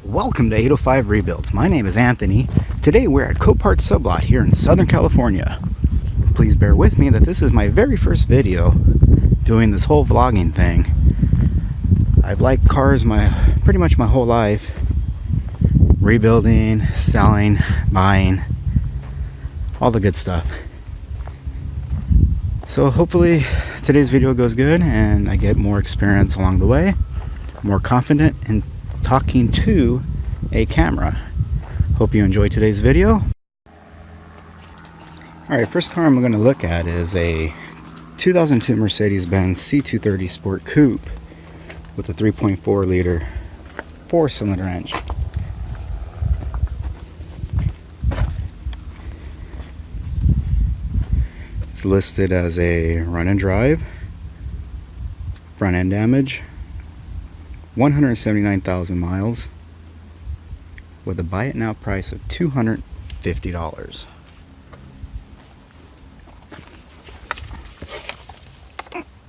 Welcome to 805 Rebuilds. My name is Anthony. Today we're at Copart Sublot here in Southern California. Please bear with me that this is my very first video doing this whole vlogging thing. I've liked cars pretty much my whole life. Rebuilding, selling, buying, all the good stuff. So hopefully today's video goes good and I get more experience along the way, more confident in talking to a camera. Hope you enjoy today's video. Alright, first car I'm going to look at is a 2002 Mercedes-Benz C230 Sport Coupe with a 3.4 liter 4-cylinder engine. It's listed as a run and drive, front end damage, 179,000 miles, with a buy it now price of $250.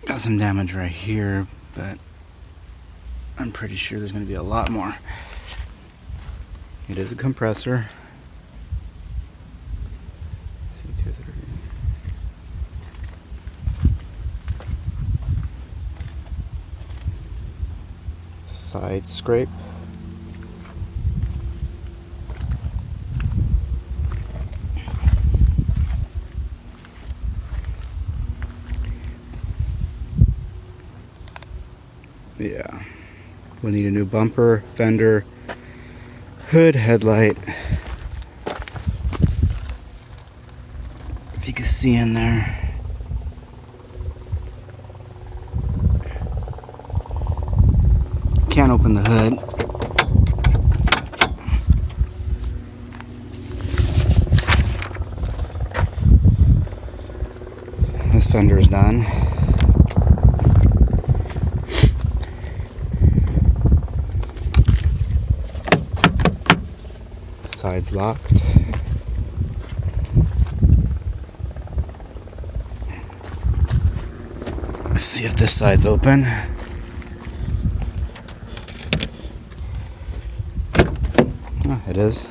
Got some damage right here, but I'm pretty sure there's going to be a lot more. It is a compressor. Side scrape. Yeah, we'll need a new bumper, fender, hood, headlight. If you can see in there. Can't open the hood. This fender's done. Side's locked. Let's see if this side's open. It is.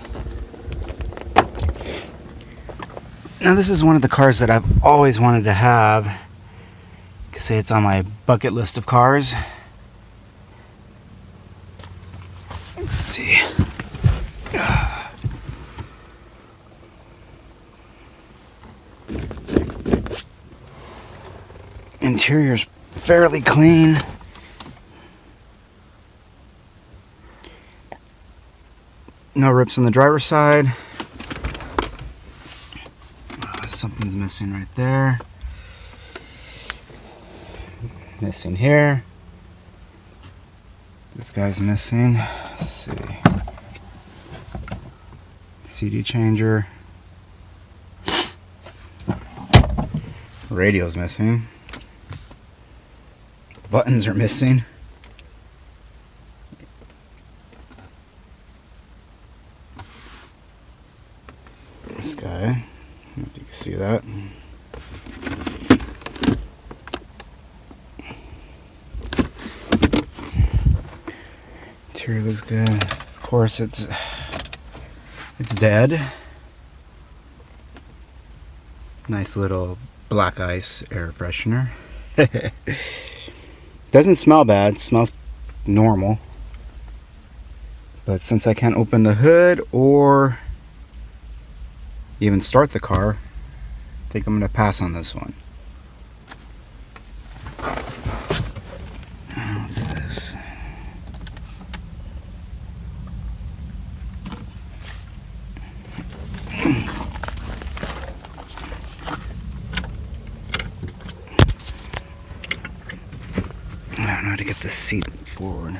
Now this is one of the cars that I've always wanted to have. I could say it's on my bucket list of cars. Let's see. Interior's fairly clean. No rips on the driver's side. Something's missing right there. Missing here. This guy's missing. Let's see. CD changer. Radio's missing. Buttons are missing. This guy, I don't know if you can see that. Interior looks good. Of course, it's dead. Nice little black ice air freshener. Doesn't smell bad. Smells normal. But since I can't open the hood or even start the car, I think I'm going to pass on this one. What's this? I don't know how to get this seat forward.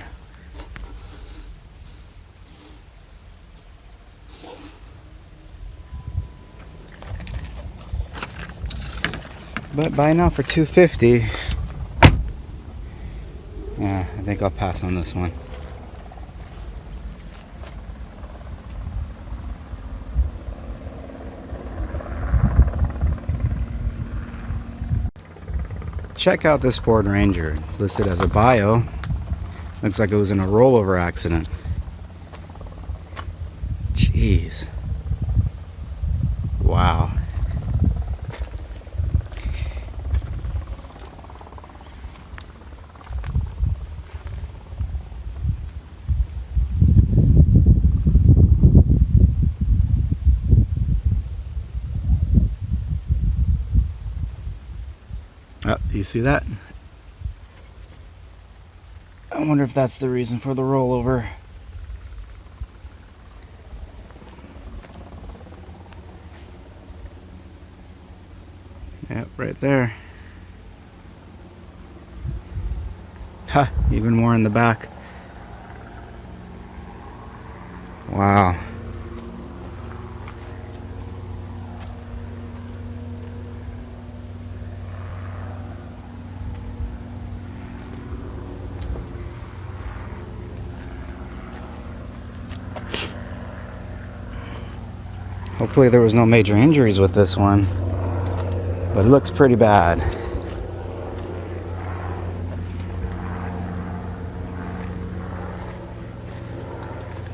But buy now for $250. Yeah, I think I'll pass on this one. Check out this Ford Ranger. It's listed as a bio. Looks like it was in a rollover accident. Jeez. Wow. Oh, do you see that? I wonder if that's the reason for the rollover. Yep, right there. Ha, even more in the back. Wow. Hopefully there was no major injuries with this one, but it looks pretty bad.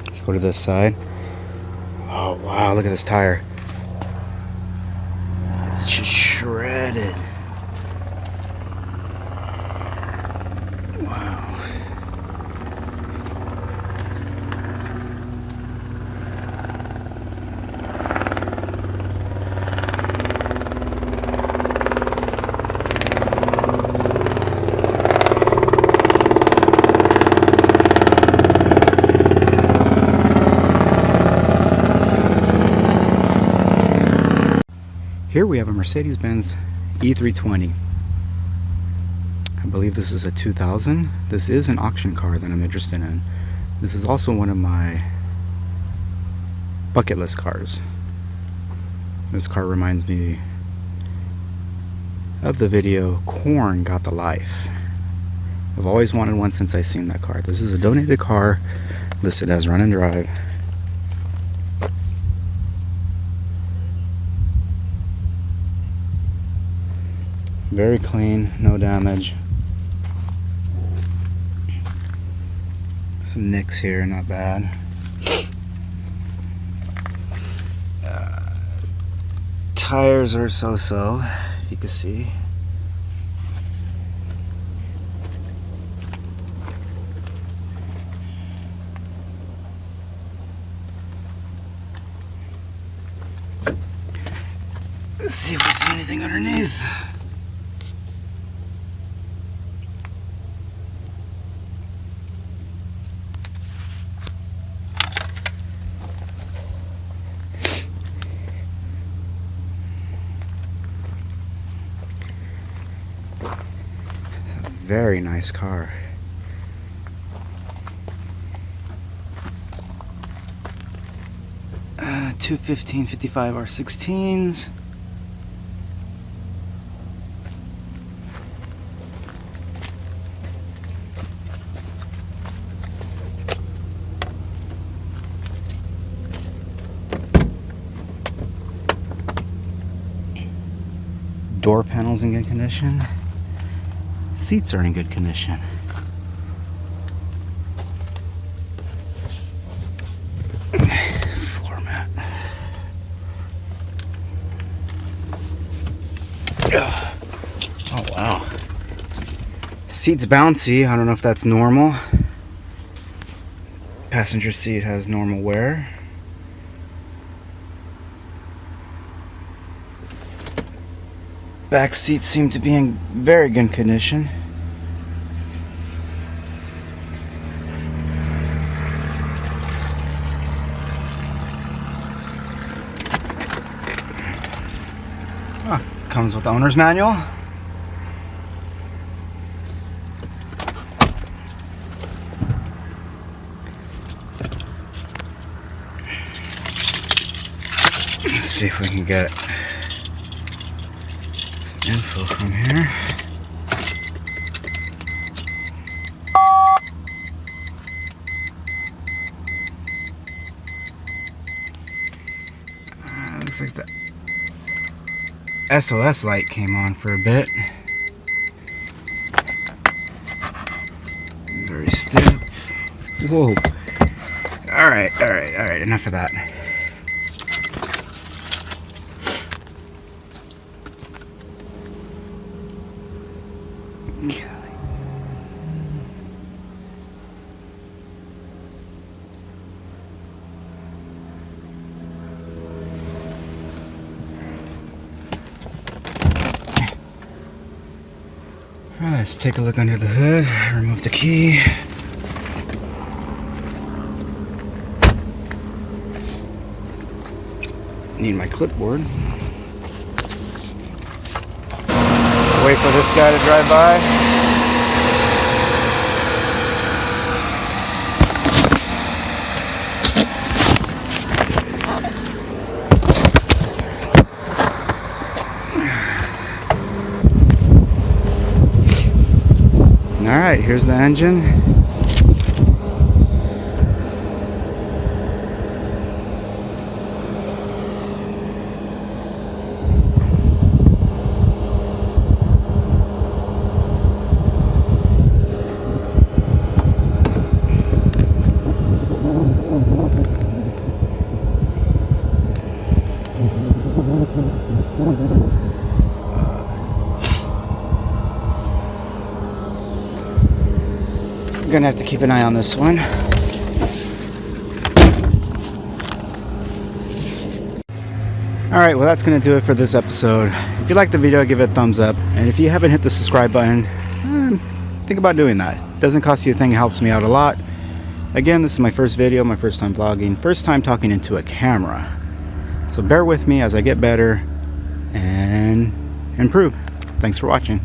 Let's go to this side. Oh wow, look at this tire. It's just shredded. Wow. Here we have a Mercedes-Benz E320. I believe this is a 2000. This is an auction car that I'm interested in. This is also one of my bucket list cars. This car reminds me of the video Korn Got the Life. I've always wanted one since I seen that car. This is a donated car listed as run and drive. Very clean, no damage. Some nicks here, not bad. Tires are so-so, if you can see. Let's see if we see anything underneath. Very nice car. Two 1555 R16s. Door panels in good condition. Seats are in good condition. Floor mat. Oh wow. Seat's bouncy. I don't know if that's normal. Passenger seat has normal wear. Back seats seem to be in very good condition. Comes with the owner's manual. Let's see if we can get info from here. Looks like the SOS light came on for a bit. Very stiff. Whoa. Alright, enough of that. Let's take a look under the hood, remove the key. Need my clipboard. Wait for this guy to drive by. Alright, here's the engine. I'm gonna have to keep an eye on this one. Alright, well that's gonna do it for this episode. If you liked the video, give it a thumbs up. And if you haven't hit the subscribe button, think about doing that. It doesn't cost you a thing, it helps me out a lot. Again, this is my first video, my first time vlogging, first time talking into a camera. So bear with me as I get better and improve. Thanks for watching.